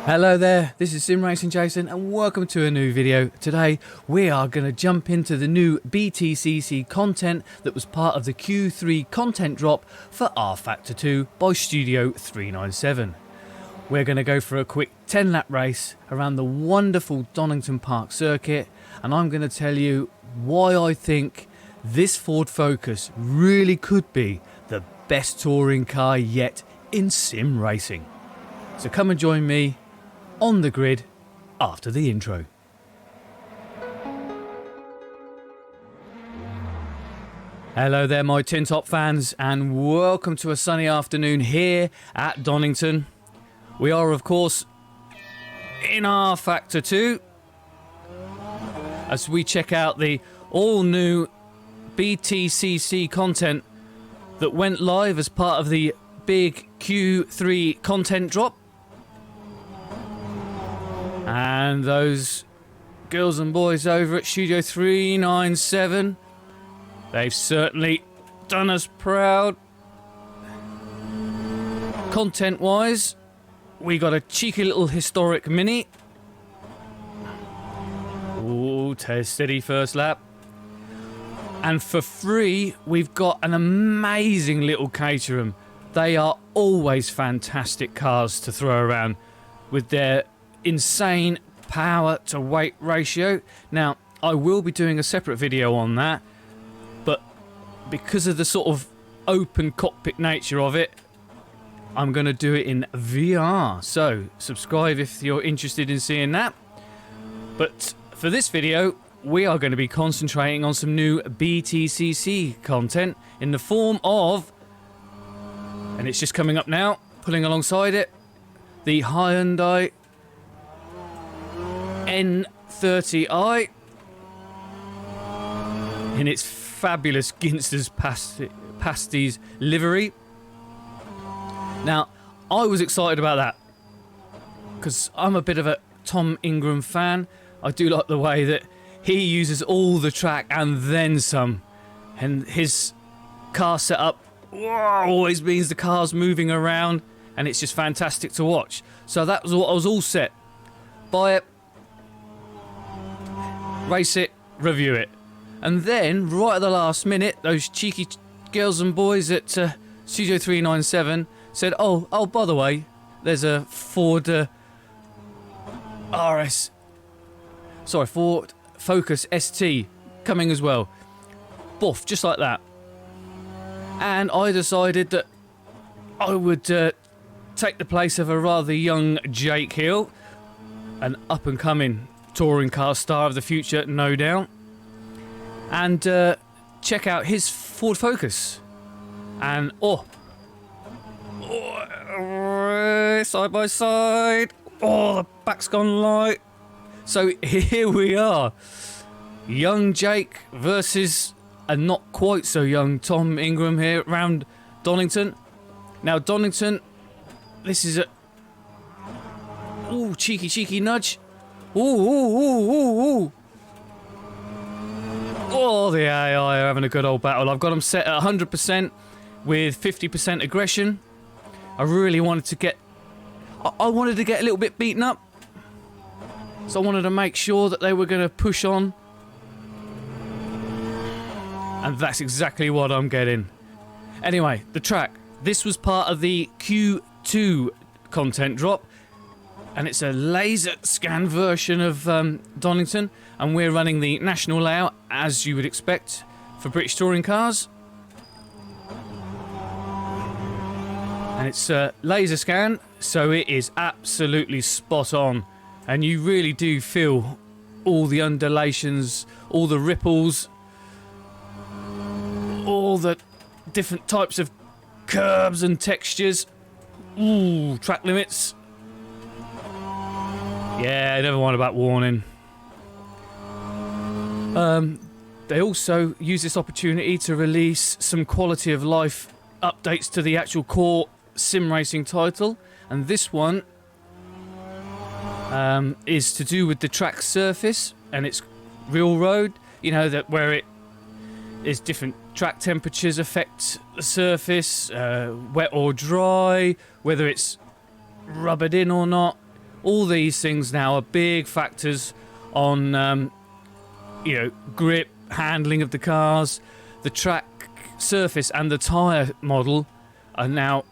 Hello there, this is Sim Racing Jason and welcome to a new video. Today we are going to jump into the new BTCC content that was part of the Q3 content drop for rFactor 2 by Studio 397. We're going to go for a quick 10 lap race around the wonderful Donington Park Circuit, and I'm going to tell you why I think this Ford Focus really could be the best touring car yet in sim racing. So come and join me on the grid after the intro. Hello there my tin top fans, and welcome to a sunny afternoon here at Donington. We are of course in rFactor 2 as we check out the all new BTCC content that went live as part of the big Q3 content drop. And those girls and boys over at Studio 397, they've certainly done us proud. Content wise, we got a cheeky little historic mini. Ooh, test steady first lap. And for free, we've got an amazing little Caterham. They are always fantastic cars to throw around with their insane power to weight ratio. Now, I will be doing a separate video on that, but because of the sort of open cockpit nature of it, I'm going to do it in VR. So, subscribe if you're interested in seeing that. But for this video, we are going to be concentrating on some new BTCC content in the form of, and it's just coming up now, pulling alongside it, the Hyundai N30i in its fabulous Ginster's pasties livery. Now, I was excited about that because I'm a bit of a Tom Ingram fan. I do like the way that he uses all the track and then some, and his car setup always means the car's moving around and it's just fantastic to watch. So that was what I was all set. Buy it, race it, review it. And then, right at the last minute, those cheeky girls and boys at Studio 397 said, oh, by the way, there's a Ford Ford Focus ST coming as well. Boof, just like that. And I decided that I would take the place of a rather young Jake Hill, an up-and-coming touring car star of the future, no doubt, and check out his Ford Focus. And side by side, the back's gone light. So here we are, young Jake versus a not quite so young Tom Ingram here around Donington. Now Donington, this is a cheeky nudge. Ooh. Oh, the AI are having a good old battle. I've got them set at 100% with 50% aggression. I really wanted to get... I wanted to get a little bit beaten up. So I wanted to make sure that they were going to push on. And that's exactly what I'm getting. Anyway, the track. This was part of the Q2 content drop. And it's a laser scan version of Donington, and we're running the national layout as you would expect for British touring cars. And it's a laser scan, so it is absolutely spot on, and you really do feel all the undulations, all the ripples, all the different types of curbs and textures. Ooh, track limits. Yeah, never mind about warning. They also use this opportunity to release some quality of life updates to the actual core sim racing title, and this one is to do with the track surface and its real road. You know, that where it is different track temperatures affect the surface, wet or dry, whether it's rubbered in or not, All these things now are big factors on, you know, grip, handling of the cars. The track surface and the tyre model are now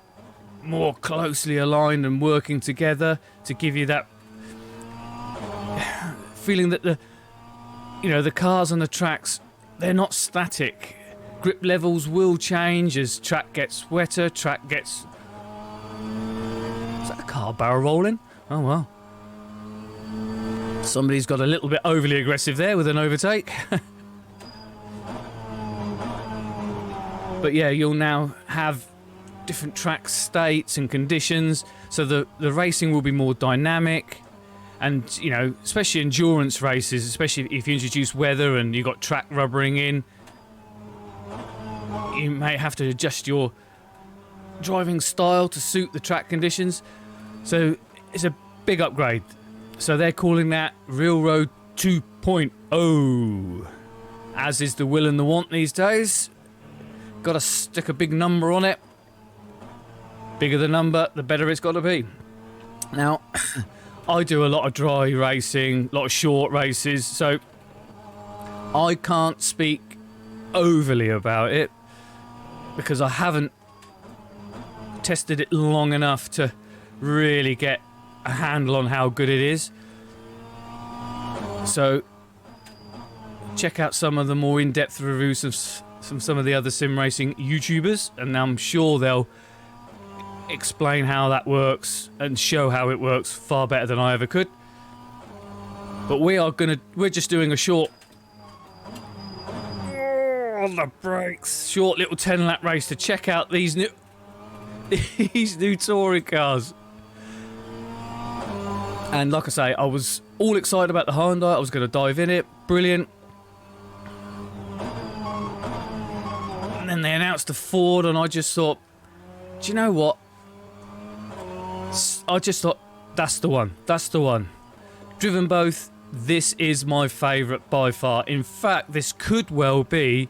more closely aligned and working together to give you that feeling that the cars on the tracks, they're not static. Grip levels will change as track gets wetter, track gets... Is that a car barrel rolling? Oh well. Somebody's got a little bit overly aggressive there with an overtake. But yeah, you'll now have different track states and conditions, so the racing will be more dynamic. And, you know, especially endurance races, especially if you introduce weather and you've got track rubbering in, you may have to adjust your driving style to suit the track conditions. So it's a big upgrade. So they're calling that Railroad 2.0, as is the will and the want these days. Got to stick a big number on it. Bigger the number, the better it's got to be. Now, I do a lot of dry racing, a lot of short races, so I can't speak overly about it because I haven't tested it long enough to really get a handle on how good it is. So check out some of the more in-depth reviews of some of the other sim racing YouTubers, and I'm sure they'll explain how that works and show how it works far better than I ever could. But we're just doing a short on the brakes, short little 10-lap race to check out these new touring cars. And like I say, I was all excited about the Hyundai. I was going to dive in it. Brilliant. And then they announced the Ford, and I just thought, do you know what? I just thought, that's the one. That's the one. Driven both, this is my favourite by far. In fact, this could well be...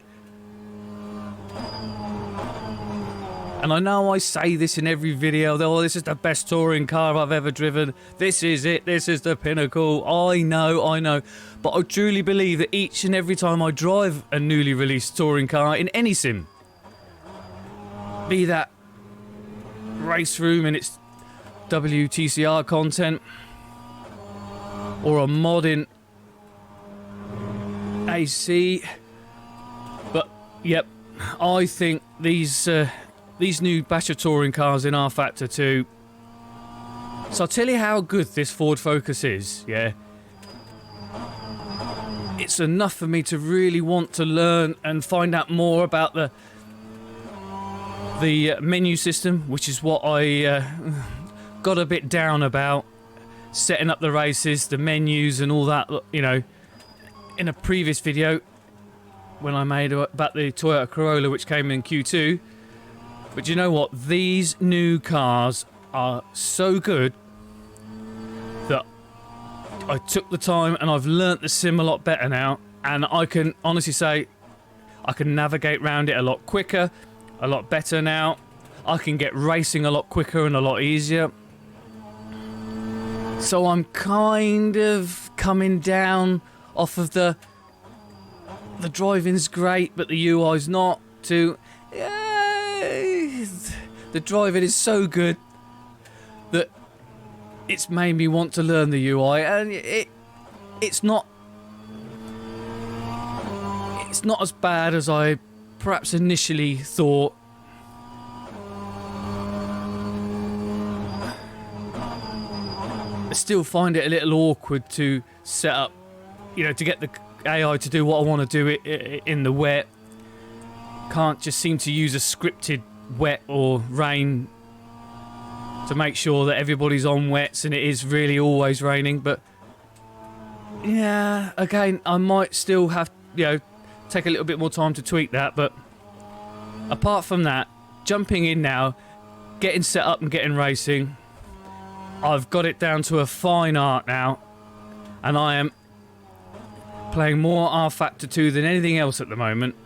And I know I say this in every video, oh, this is the best touring car I've ever driven. This is it. This is the pinnacle. I know. But I truly believe that each and every time I drive a newly released touring car in any sim, be that race room in its WTCR content or a mod in AC, but yep, I think these new batch of touring cars in rFactor 2. So I'll tell you how good this Ford Focus is, yeah. It's enough for me to really want to learn and find out more about the menu system, which is what I got a bit down about, setting up the races, the menus and all that, you know, in a previous video when I made about the Toyota Corolla, which came in Q2. But you know what? These new cars are so good that I took the time and I've learnt the sim a lot better now, and I can honestly say I can navigate around it a lot quicker, a lot better now. I can get racing a lot quicker and a lot easier. So I'm kind of coming down off of the driving's great but the UI's not, to the driving is so good that it's made me want to learn the UI, and it's not as bad as I perhaps initially thought. I still find it a little awkward to set up, you know, to get the AI to do what I want to do in the wet. Can't just seem to use a scripted wet or rain to make sure that everybody's on wets and it is really always raining. But yeah, again, I might still have, you know, take a little bit more time to tweak that. But apart from that, jumping in now, getting set up and getting racing, I've got it down to a fine art now, and I am playing more rFactor 2 than anything else at the moment.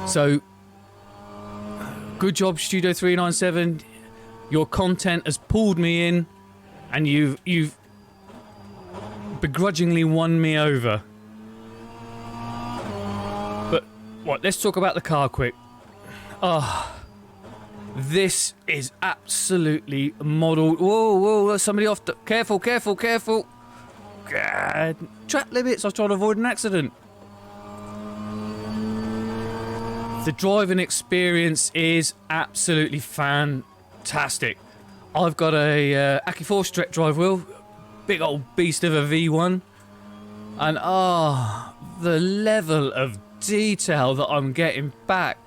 So, good job, Studio 397. Your content has pulled me in. and you've begrudgingly won me over. But what? Let's talk about the car quick. This is absolutely modelled. Whoa! Somebody off the. Careful! God. Track limits. I was trying to avoid an accident. The driving experience is absolutely fantastic. I've got a Aki 4 stretch drive wheel, big old beast of a V1, and the level of detail that I'm getting back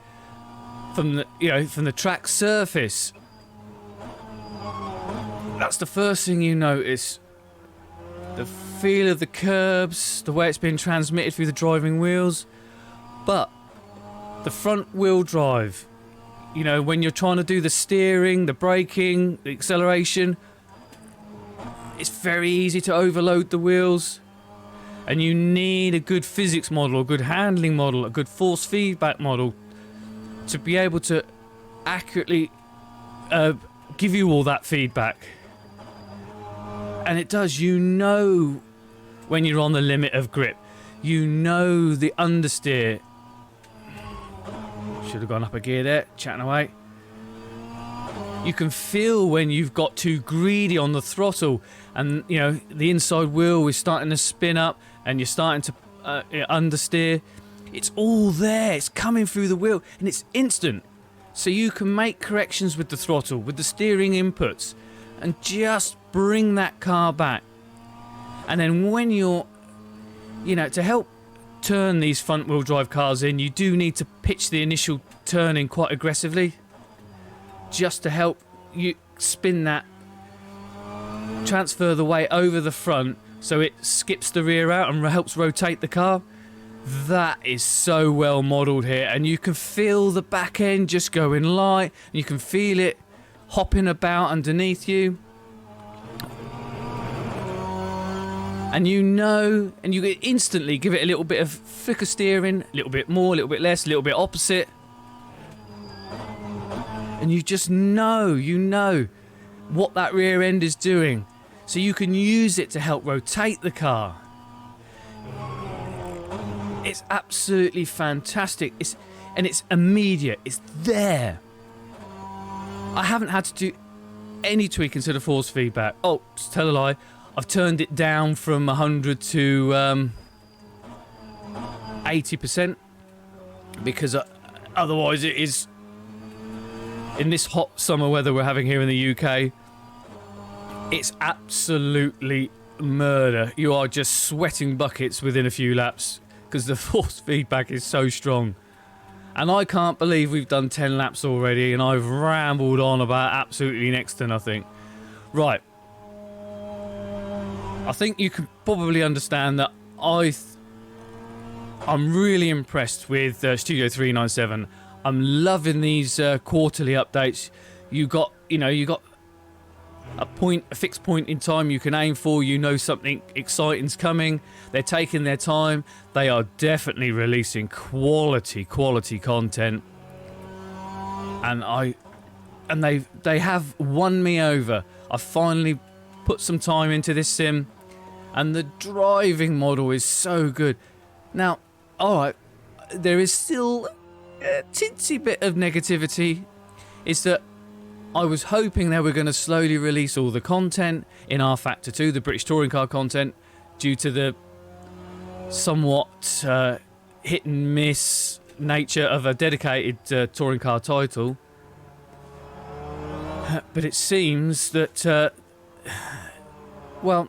from the track surface. That's the first thing you notice. The feel of the curbs, the way it's been transmitted through the driving wheels, but the front wheel drive, when you're trying to do the steering, the braking, the acceleration, it's very easy to overload the wheels, and you need a good physics model, a good handling model, a good force feedback model to be able to accurately give you all that feedback. And it does, when you're on the limit of grip, the understeer. Should have gone up a gear there, chatting away. You can feel when you've got too greedy on the throttle, and the inside wheel is starting to spin up, and you're starting to understeer. It's all there. It's coming through the wheel, and it's instant. So you can make corrections with the throttle, with the steering inputs, and just bring that car back. And then when you're, to help turn these front wheel drive cars in, you do need to pitch the initial turning quite aggressively, just to help you spin that, transfer the weight over the front so it skips the rear out and helps rotate the car. That is so well modelled here, and you can feel the back end just going light, and you can feel it hopping about underneath you. And and you instantly give it a little bit of flick of steering, a little bit more, a little bit less, a little bit opposite. And you just know what that rear end is doing. So you can use it to help rotate the car. It's absolutely fantastic. It's immediate. It's there. I haven't had to do any tweaking to the force feedback. Oh, just tell a lie. I've turned it down from 100 to 80% because otherwise it is, in this hot summer weather we're having here in the UK, it's absolutely murder. You are just sweating buckets within a few laps because the force feedback is so strong. And I can't believe we've done 10 laps already and I've rambled on about absolutely next to nothing. Right. I think you can probably understand that I'm really impressed with Studio 397. I'm loving these quarterly updates. You got a fixed point in time you can aim for. Something exciting's coming. They're taking their time. They are definitely releasing quality content. And they have won me over. I finally put some time into this sim, and the driving model is so good. Now, alright, there is still a tinsy bit of negativity. Is that I was hoping they were going to slowly release all the content in rFactor 2, the British touring car content, due to the somewhat hit and miss nature of a dedicated touring car title. But it seems that well,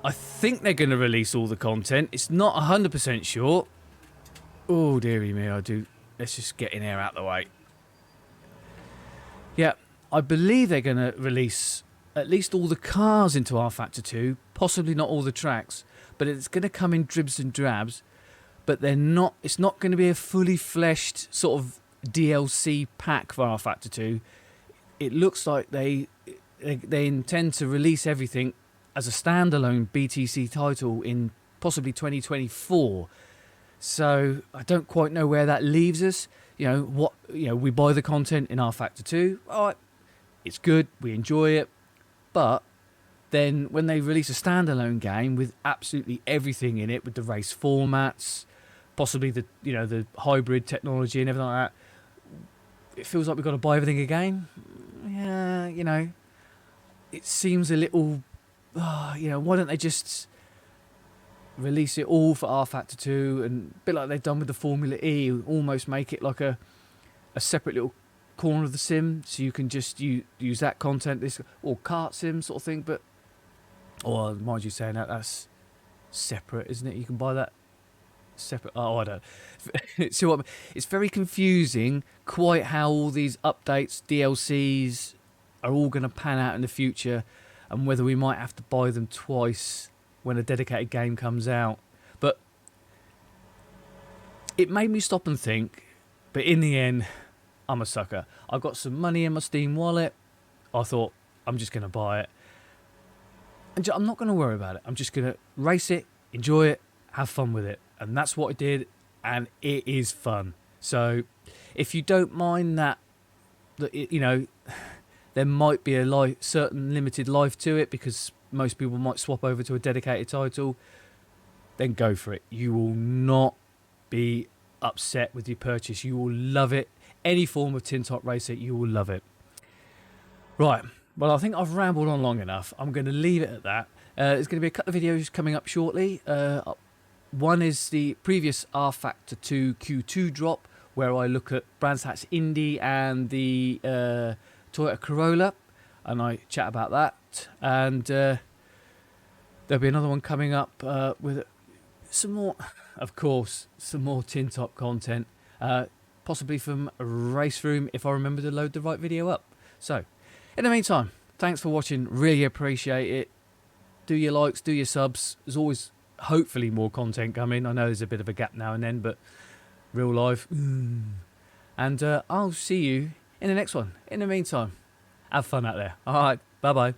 I think they're going to release all the content. It's not 100% sure. Oh, dearie me, I do. Let's just get in here out the way. Yeah, I believe they're going to release at least all the cars into rFactor 2, possibly not all the tracks, but it's going to come in dribs and drabs. But it's not going to be a fully fleshed sort of DLC pack for rFactor 2. It looks like they intend to release everything as a standalone BTC title in possibly 2024. So I don't quite know where that leaves us. We buy the content in rFactor 2. All right, it's good, we enjoy it, but then when they release a standalone game with absolutely everything in it, with the race formats, possibly the the hybrid technology and everything like that, it feels like we've got to buy everything again. Yeah, it seems a little, why don't they just release it all for rFactor 2, and a bit like they've done with the Formula E, almost make it like a separate little corner of the sim, so you can just use that content, this or kart sim sort of thing. But mind you saying that's separate, isn't it? You can buy that separate. Oh, I don't. So what? It's very confusing, quite how all these updates, DLCs, are all going to pan out in the future, and whether we might have to buy them twice when a dedicated game comes out. But it made me stop and think. But in the end, I'm a sucker. I've got some money in my Steam wallet. I thought, I'm just going to buy it. And I'm not going to worry about it. I'm just going to race it, enjoy it, have fun with it. And that's what I did. And it is fun. So if you don't mind that there might be a certain limited life to it, because most people might swap over to a dedicated title, then go for it. You will not be upset with your purchase. You will love it. Any form of tin top racer, you will love it. Right, well, I think I've rambled on long enough. I'm going to leave it at that. There's going to be a couple of videos coming up shortly. One is the previous rFactor 2 Q3 drop, where I look at Brands Hatch Indy and the Toyota Corolla, and I chat about that. And there'll be another one coming up with some more, of course, some more tin top content, possibly from Race Room, if I remember to load the right video up. So, in the meantime, thanks for watching. Really appreciate it. Do your likes, do your subs. There's always, hopefully, more content coming. I know there's a bit of a gap now and then, but real life. And I'll see you in the next one. In the meantime, have fun out there. All right, bye-bye.